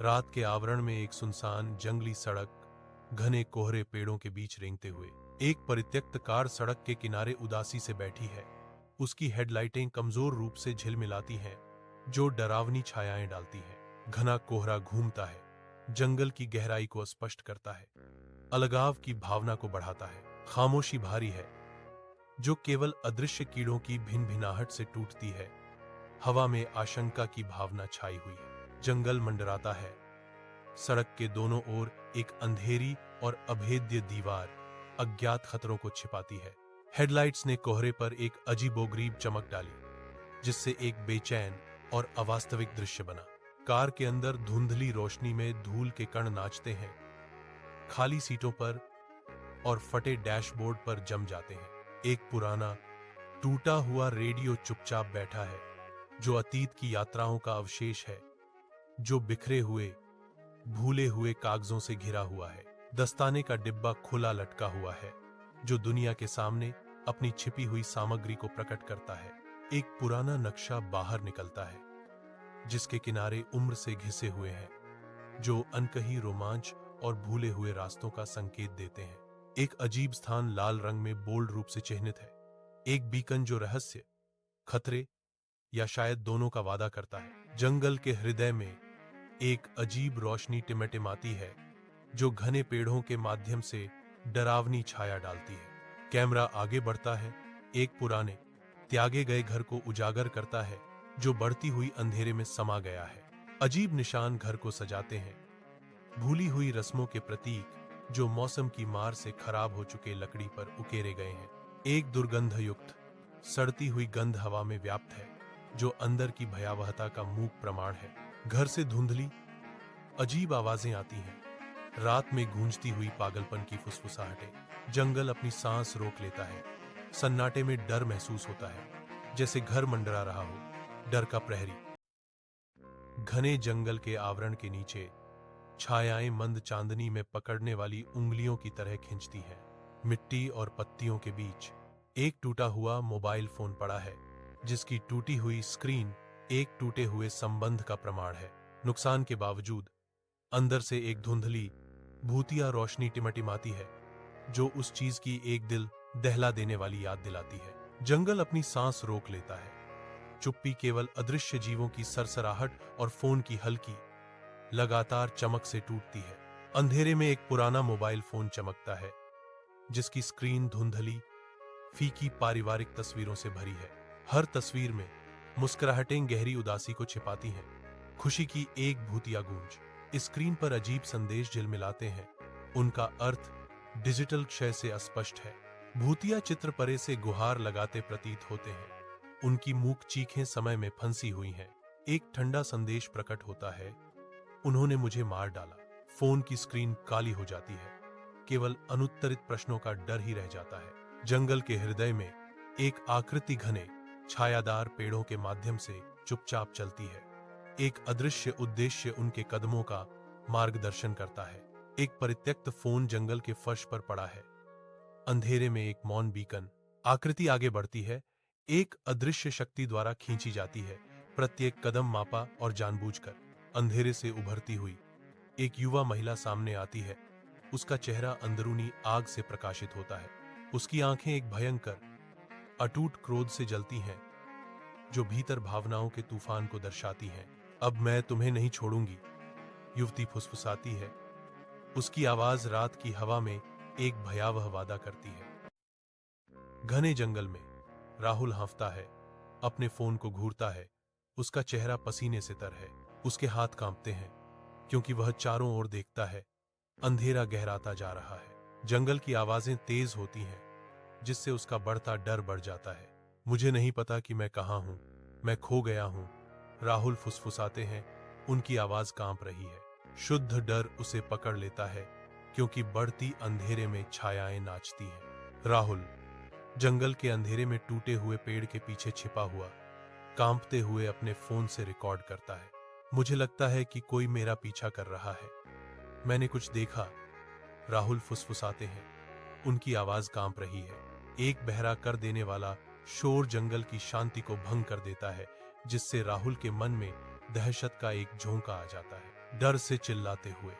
रात के आवरण में एक सुनसान जंगली सड़क घने कोहरे पेड़ों के बीच रेंगते हुए एक परित्यक्त कार सड़क के किनारे उदासी से बैठी है। उसकी हेडलाइटें कमजोर रूप से झिलमिलाती हैं, जो डरावनी छायाएं डालती हैं। घना कोहरा घूमता है, जंगल की गहराई को स्पष्ट करता है, अलगाव की भावना को बढ़ाता है। खामोशी भारी है, जो केवल अदृश्य कीड़ों की भिनभिनाहट से टूटती है। हवा में आशंका की भावना छाई हुई है। जंगल मंडराता है, सड़क के दोनों ओर एक अंधेरी और अभेद्य दीवार अज्ञात खतरों को छिपाती है। हेडलाइट्स ने कोहरे पर एक अजीबोगरीब चमक डाली, जिससे एक बेचैन और अवास्तविक दृश्य बना। कार के अंदर धुंधली रोशनी में धूल के कण नाचते हैं, खाली सीटों पर और फटे डैशबोर्ड पर जम जाते हैं। एक पुराना टूटा हुआ रेडियो चुपचाप बैठा है, जो अतीत की यात्राओं का अवशेष है, जो बिखरे हुए भूले हुए कागजों से घिरा हुआ है। दस्ताने का डिब्बा खुला लटका हुआ है, जो दुनिया के सामने अपनी छिपी हुई सामग्री को प्रकट करता है। एक पुराना नक्शा बाहर निकलता है, जिसके किनारे उम्र से घिसे हुए हैं, जो अनकही रोमांच और भूले हुए रास्तों का संकेत देते हैं। एक अजीब स्थान लाल रंग में बोल्ड रूप से चिह्नित है, एक बीकन जो रहस्य, खतरे या शायद दोनों का वादा करता है। जंगल के हृदय में एक अजीब रोशनी टिमटिमाती है, जो घने पेड़ों के माध्यम से डरावनी छाया डालती है। कैमरा आगे बढ़ता है, एक पुराने त्यागे गए घर को उजागर करता है, जो बढ़ती हुई अंधेरे में समा गया है। अजीब निशान घर को सजाते हैं, भूली हुई रस्मों के प्रतीक, जो मौसम की मार से खराब हो चुके लकड़ी पर उकेरे गए हैं। एक दुर्गंधयुक्त सड़ती हुई गंध हवा में व्याप्त है, जो अंदर की भयावहता का मूक प्रमाण है। घर से धुंधली अजीब आवाजें आती हैं, रात में गूंजती हुई पागलपन की फुसफुसाहटें। जंगल अपनी सांस रोक लेता है, सन्नाटे में डर महसूस होता है, जैसे घर मंडरा रहा हो। डर का प्रहरी। घने जंगल के आवरण के नीचे छायाएं मंद चांदनी में पकड़ने वाली उंगलियों की तरह खिंचती हैं। मिट्टी और पत्तियों के बीच एक टूटा हुआ मोबाइल फोन पड़ा है, जिसकी टूटी हुई स्क्रीन एक टूटे हुए संबंध का प्रमाण है। नुकसान के बावजूद अंदर से एक धुंधली भूतिया रोशनी टिमटिमाती है, जो उस चीज की एक दिल दहला देने वाली याद दिलाती है। जंगल अपनी सांस रोक लेता है, चुप्पी केवल अदृश्य जीवों की सरसराहट और फोन की हल्की लगातार चमक से टूटती है। अंधेरे में एक पुराना मोबाइल फोन चमकता है, जिसकी स्क्रीन धुंधली फीकी पारिवारिक तस्वीरों से भरी है। हर तस्वीर में मुस्कुराहटें गहरी उदासी को छिपाती हैं, खुशी की एक भूतिया गूंज। स्क्रीन पर अजीब संदेश झिलमिलाते हैं, उनका अर्थ डिजिटल क्षय से अस्पष्ट है। भूतिया चित्र परे से गुहार लगाते प्रतीत होते हैं, उनकी मूक चीखें समय में फंसी हुई हैं। एक ठंडा संदेश प्रकट होता है, उन्होंने मुझे मार डाला। फोन की स्क्रीन काली हो जाती है, केवल अनुत्तरित प्रश्नों का डर ही रह जाता है। जंगल के हृदय में एक आकृति घने छायादार पेड़ों के माध्यम से चुपचाप चलती है। एक अदृश्य उद्देश्य उनके कदमों का मार्गदर्शन करता है। एक परित्यक्त फोन जंगल के फर्श पर पड़ा है, अंधेरे में एक मौन बीकन। आकृति आगे बढ़ती है, एक अदृश्य शक्ति द्वारा खींची जाती है, प्रत्येक कदम मापा और जानबूझकर। अंधेरे से उभरती हुई एक युवा महिला सामने आती है, उसका चेहरा अंदरूनी आग से प्रकाशित होता है। उसकी आंखें एक भयंकर अटूट क्रोध से जलती हैं, जो भीतर भावनाओं के तूफान को दर्शाती हैं। अब मैं तुम्हें नहीं छोड़ूंगी, युवती फुसफुसाती है। उसकी आवाज रात की हवा में एक भयावह वादा करती है। घने जंगल में राहुल हांफता है, अपने फोन को घूरता है। उसका चेहरा पसीने से तर है, उसके हाथ कांपते हैं, क्योंकि वह चारों ओर देखता है। अंधेरा गहराता जा रहा है, जंगल की आवाजें तेज होती हैं, जिससे उसका बढ़ता डर बढ़ जाता है। मुझे नहीं पता कि मैं कहां हूं, मैं खो गया हूं, राहुल फुसफुसाते हैं, उनकी आवाज कांप रही है। शुद्ध डर उसे पकड़ लेता है, क्योंकि बढ़ती अंधेरे में छायाएं नाचती हैं। राहुल जंगल के अंधेरे में टूटे हुए पेड़ के पीछे छिपा हुआ, कांपते हुए अपने फोन से रिकॉर्ड करता है। मुझे लगता है कि कोई मेरा पीछा कर रहा है, मैंने कुछ देखा, राहुल फुसफुसाते हैं, उनकी आवाज कांप रही है। एक बहरा कर देने वाला शोर जंगल की शांति को भंग कर देता है, जिससे राहुल के मन में दहशत का एक झोंका आ जाता है। डर से चिल्लाते हुए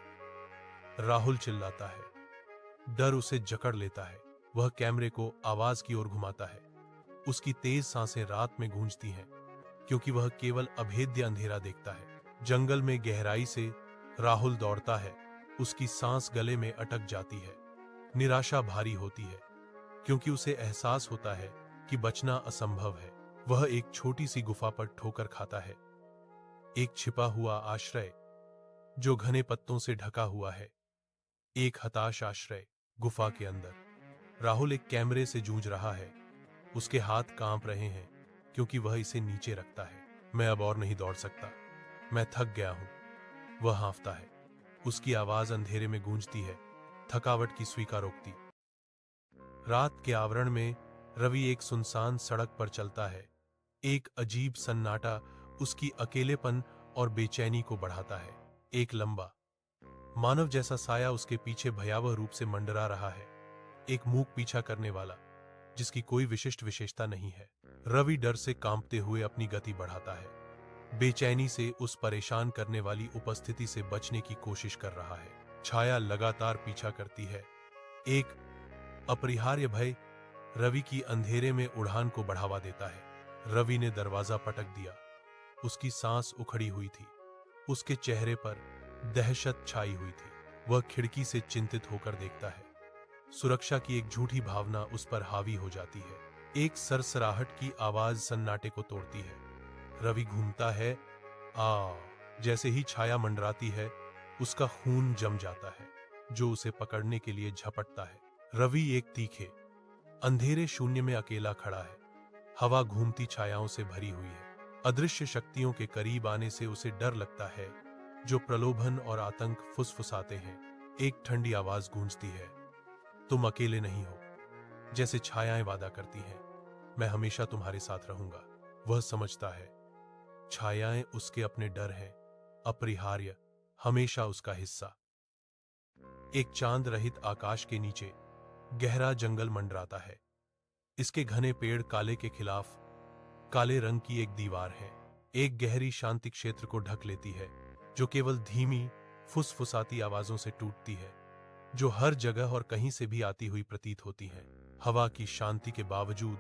राहुल चिल्लाता है। डर उसे जकड़ लेता है। वह कैमरे को आवाज की ओर घुमाता है। उसकी तेज सांसें रात में गूंजती हैं, क्योंकि वह केवल अभेद्य अंधेरा देखता है। जंगल में गहराई से राहुल दौड़ता है। उसकी सांस गले में अटक जाती है। निराशा भारी होती है, क्योंकि उसे एहसास होता है कि बचना असंभव है। वह एक छोटी सी गुफा पर ठोकर खाता है, एक छिपा हुआ आश्रय जो घने पत्तों से ढका हुआ है, एक हताश आश्रय गुफा के अंदर। राहुल एक कैमरे से जूझ रहा है। उसके हाथ कांप रहे हैं, क्योंकि वह इसे नीचे रखता है। मैं अब और नहीं दौड़ सकता, मैं थक गया हूं, वह हाँफता है। उसकी आवाज अंधेरे में गूंजती है, थकावट की स्वीकारोक्ति। रात के आवरण में रवि एक सुनसान सड़क पर चलता है। एक अजीब सन्नाटा उसकी अकेलेपन और बेचैनी को बढ़ाता है। एक लंबा मानव जैसा साया उसके पीछे भयावह रूप से मंडरा रहा है, एक मूक पीछा करने वाला जिसकी कोई विशिष्ट विशेषता नहीं है। रवि डर से कांपते हुए अपनी गति बढ़ाता है, बेचैनी से उस परेशान करने वाली उपस्थिति से बचने की कोशिश कर रहा है। छाया लगातार पीछा करती है। एक अपरिहार्य भय रवि की अंधेरे में उड़ान को बढ़ावा देता है। रवि ने दरवाजा पटक दिया। उसकी सांस उखड़ी हुई थी। उसके चेहरे पर दहशत छाई हुई थी। वह खिड़की से चिंतित होकर देखता है। सुरक्षा की एक झूठी भावना उस पर हावी हो जाती है। एक सरसराहट की आवाज सन्नाटे को तोड़ती है। रवि घूमता है। जैसे ही छाया मंडराती है, उसका खून जम जाता है, जो उसे पकड़ने के लिए झपटता है। रवि एक तीखे अंधेरे शून्य में अकेला खड़ा है। हवा घूमती छायाओं से भरी हुई है। अदृश्य शक्तियों के करीब आने से उसे डर लगता है, जो प्रलोभन और आतंक फुसफुसाते हैं। एक ठंडी आवाज गूंजती है, तुम अकेले नहीं हो। जैसे छायाएं वादा करती हैं, मैं हमेशा तुम्हारे साथ रहूंगा। वह समझता है छायाएं उसके अपने डर हैं, अपरिहार्य, हमेशा उसका हिस्सा। एक चांद रहित आकाश के नीचे गहरा जंगल मंडराता है। इसके घने पेड़ काले के खिलाफ काले रंग की एक दीवार है। एक गहरी शांति क्षेत्र को ढक लेती है, जो केवल धीमी फुसफुसाती आवाजों से टूटती है, जो हर जगह और कहीं से भी आती हुई प्रतीत होती हैं। हवा की शांति के बावजूद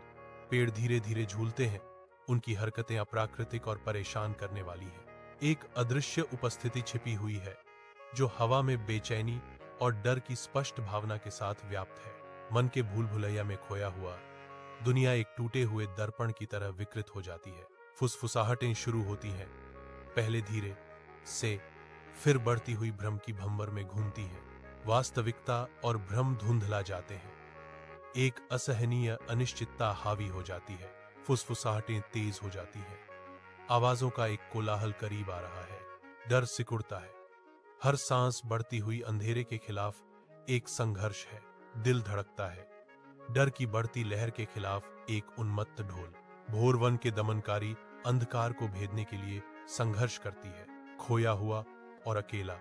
पेड़ धीरे धीरे झूलते हैं। उनकी हरकतें अप्राकृतिक और परेशान करने वाली हैं। एक अदृश्य उपस्थिति छिपी हुई है, जो हवा में बेचैनी और डर की स्पष्ट भावना के साथ व्याप्त है। मन के भूल भुलैया में खोया हुआ दुनिया एक टूटे हुए दर्पण की तरह विकृत हो जाती है। फुसफुसाहटें शुरू होती हैं, पहले धीरे से, फिर बढ़ती हुई भ्रम की भंवर में घूमती हैं। वास्तविकता और भ्रम धुंधला जाते हैं। एक असहनीय अनिश्चितता हावी हो जाती है। फुसफुसाहटें तेज हो जाती हैं। आवाजों का एक कोलाहल करीब आ रहा है। डर सिकुड़ता है। हर सांस बढ़ती हुई अंधेरे के खिलाफ एक संघर्ष है। दिल धड़कता है। डर की बढ़ती लहर के खिलाफ एक उन्मत्त ढोल। भोरवन के दमनकारी अंधकार को भेदने के लिए संघर्ष करती है। खोया हुआ और अकेला,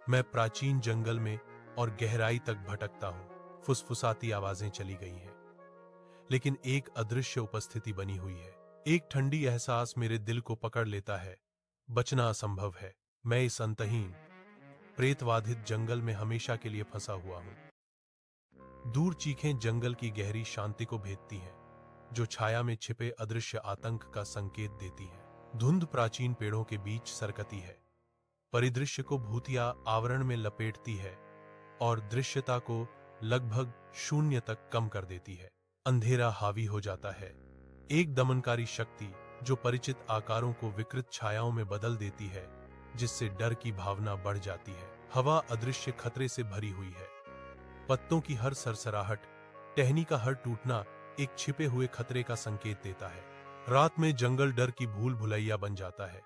मैं प्राचीन जंगल में और गहराई तक भटकता हूं। फुसफुसाती आवाजें चली गई हैं, लेकिन एक अदृश्य उपस्थिति बनी हुई है। एक ठंडी एहसास मेरे दिल को पकड़ लेता है। बचना असंभव है। मैं इस अंतहीन प्रेतवाधित जंगल में हमेशा के लिए फंसा हुआ हूं। दूर चीखें जंगल की गहरी शांति को भेदती हैं, जो छाया में छिपे अदृश्य आतंक का संकेत देती हैं। धुंध प्राचीन पेड़ों के बीच सरकती है, परिदृश्य को भूतिया आवरण में लपेटती है और दृश्यता को लगभग शून्य तक कम कर देती है। अंधेरा हावी हो जाता है। एक दमनकारी शक्ति जो परिचित आकारों को विकृत छायाओं में बदल देती है, जिससे डर की भावना बढ़ जाती है। हवा अदृश्य खतरे से भरी हुई है। पत्तों की हर सरसराहट, टहनी का हर टूटना एक छिपे हुए खतरे का संकेत देता है। रात में जंगल डर की भूल भुलैया बन जाता है,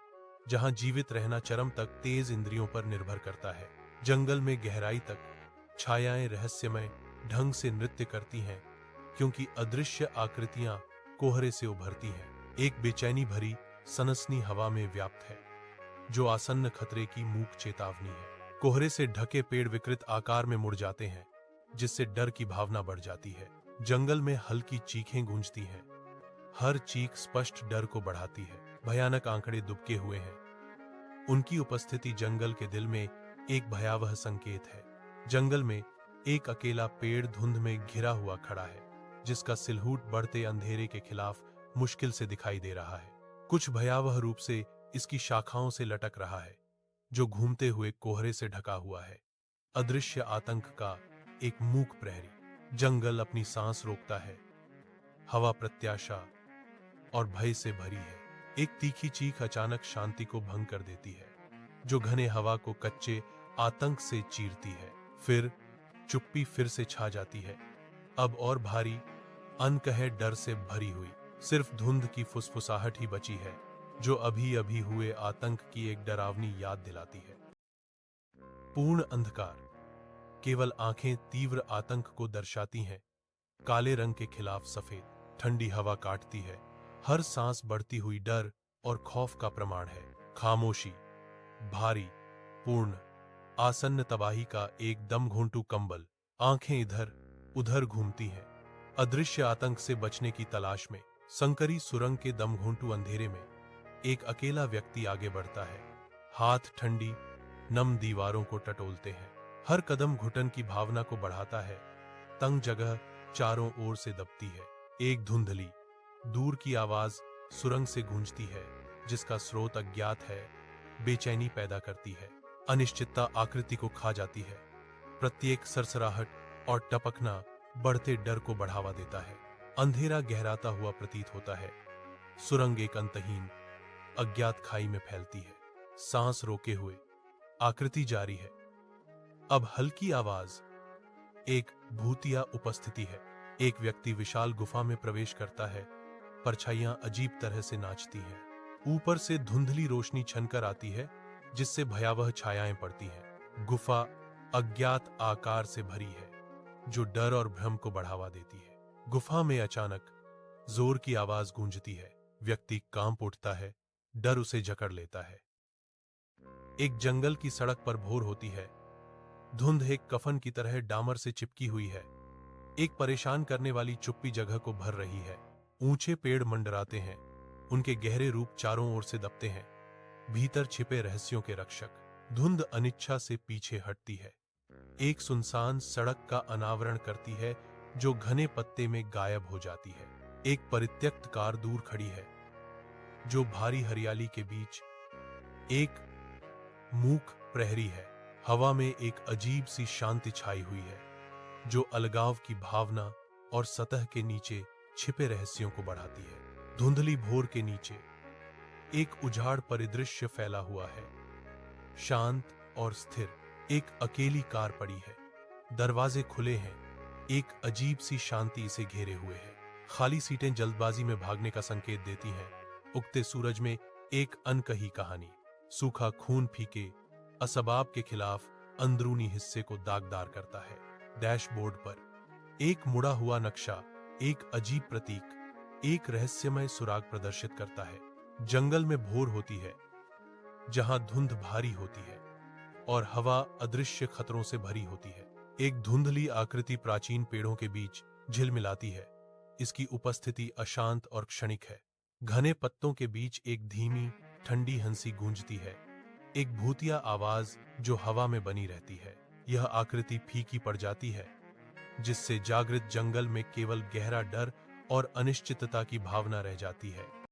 जहां जीवित रहना चरम तक तेज इंद्रियों पर निर्भर करता है। जंगल में गहराई तक छायाएं रहस्यमय ढंग से नृत्य करती हैं, क्योंकि अदृश्य आकृतियां कोहरे से उभरती हैं। एक बेचैनी भरी सनसनी हवा में व्याप्त है, जो आसन्न खतरे की मूक चेतावनी है। कोहरे से ढके पेड़ विकृत आकार में मुड़ जाते हैं, जिससे डर की भावना बढ़ जाती है। जंगल में हल्की चीखें गूंजती हैं। हर चीख स्पष्ट डर को बढ़ाती है। भयानक आंकड़े दुबके हुए हैं, उनकी उपस्थिति जंगल के दिल में एक भयावह संकेत है। जंगल में एक अकेला पेड़ धुंध में घिरा हुआ खड़ा है, जिसका सिलहूट बढ़ते अंधेरे के खिलाफ मुश्किल से दिखाई दे रहा है। कुछ भयावह रूप से इसकी शाखाओं से लटक रहा है, जो घूमते हुए कोहरे से ढका हुआ है। अदृश्य आतंक का एक मूक प्रहरी। जंगल अपनी सांस रोकता है। हवा प्रत्याशा और भय से भरी है। एक तीखी चीख अचानक शांति को भंग कर देती है, जो घने हवा को कच्चे आतंक से चीरती है। फिर चुप्पी फिर से छा जाती है, अब और भारी, अनकहे डर से भरी हुई। सिर्फ धुंध की फुसफुसाहट ही बची है, जो अभी अभी हुए आतंक की एक डरावनी याद दिलाती है। पूर्ण अंधकार, केवल आंखें तीव्र आतंक को दर्शाती हैं। काले रंग के खिलाफ सफेद, ठंडी हवा काटती है। हर सांस बढ़ती हुई डर और खौफ का प्रमाण है। खामोशी, भारी, पूर्ण, आसन्न तबाही का एक दम घोंटू कंबल। आंखें इधर उधर घूमती हैं, अदृश्य आतंक से बचने की तलाश में। संकरी सुरंग के दमघोंटू अंधेरे में एक अकेला व्यक्ति आगे बढ़ता है। हाथ ठंडी नम दीवारों को टटोलते हैं। हर कदम घुटन की भावना को बढ़ाता है। तंग जगह चारों ओर से दबती है। एक धुंधली, दूर की आवाज सुरंग से गूंजती है, जिसका स्रोत अज्ञात है, बेचैनी पैदा करती है। अनिश्चितता आकृति को खा जाती है। प्रत्येक सरसराहट और टपकना बढ़ते डर को बढ़ावा देता है। अंधेरा गहराता हुआ प्रतीत होता है। सुरंग एक अंतहीन, अज्ञात खाई में फैलती है। सांस रोके हुए आकृति जारी है। अब हल्की आवाज, एक भूतिया उपस्थिति है। एक व्यक्ति विशाल गुफा में प्रवेश करता है। परछाइयां अजीब तरह से नाचती हैं। ऊपर से धुंधली रोशनी छनकर आती है, जिससे भयावह छायाएं पड़ती हैं। गुफा अज्ञात आकार से भरी है, जो डर और भ्रम को बढ़ावा देती है। गुफा में अचानक जोर की आवाज गूंजती है। व्यक्ति कांप उठता है, डर उसे जकड़ लेता है। एक जंगल की सड़क पर भोर होती है। धुंध एक कफन की तरह डामर से चिपकी हुई है। एक परेशान करने वाली चुप्पी जगह को भर रही है। ऊंचे पेड़ मंडराते हैं, उनके गहरे रूप चारों ओर से दबते हैं। भीतर छिपे रहस्यों के रक्षक। धुंध अनिच्छा से पीछे हटती है। एक सुनसान सड़क का अनावरण करती है, जो घने पत्ते में गायब हो जाती है। एक परित्यक्त कार दूर खड़ी है, जो भारी हरियाली के बीच एक मूक प्रहरी है। हवा में एक अजीब सी शांति छाई हुई है, जो अलगाव की भावना और सतह के नीचे छिपे रहस्यों को बढ़ाती है। धुंधली भोर के नीचे एक उजाड़ परिदृश्य फैला हुआ है। शांत और स्थिर एक अकेली कार पड़ी है। दरवाजे खुले हैं। एक अजीब सी शांति इसे घेरे हुए है। खाली सीटें जल्दबाजी में भागने का संकेत देती हैं। उगते सूरज में एक अनकही कहानी। सूखा खून फीके असबाब के खिलाफ अंदरूनी हिस्से को दागदार करता है। डैशबोर्ड पर एक मुड़ा हुआ नक्शा, एक अजीब प्रतीक, एक रहस्यमय सुराग प्रदर्शित करता है। जंगल में भोर होती है, जहां धुंध भारी होती है और हवा अदृश्य खतरों से भरी होती है। एक धुंधली आकृति प्राचीन पेड़ों के बीच झिलमिलाती है। इसकी उपस्थिति अशांत और क्षणिक है। घने पत्तों के बीच एक धीमी ठंडी हंसी गूंजती है, एक भूतिया आवाज जो हवा में बनी रहती है। यह आकृति फीकी पड़ जाती है, जिससे जागृत जंगल में केवल गहरा डर और अनिश्चितता की भावना रह जाती है।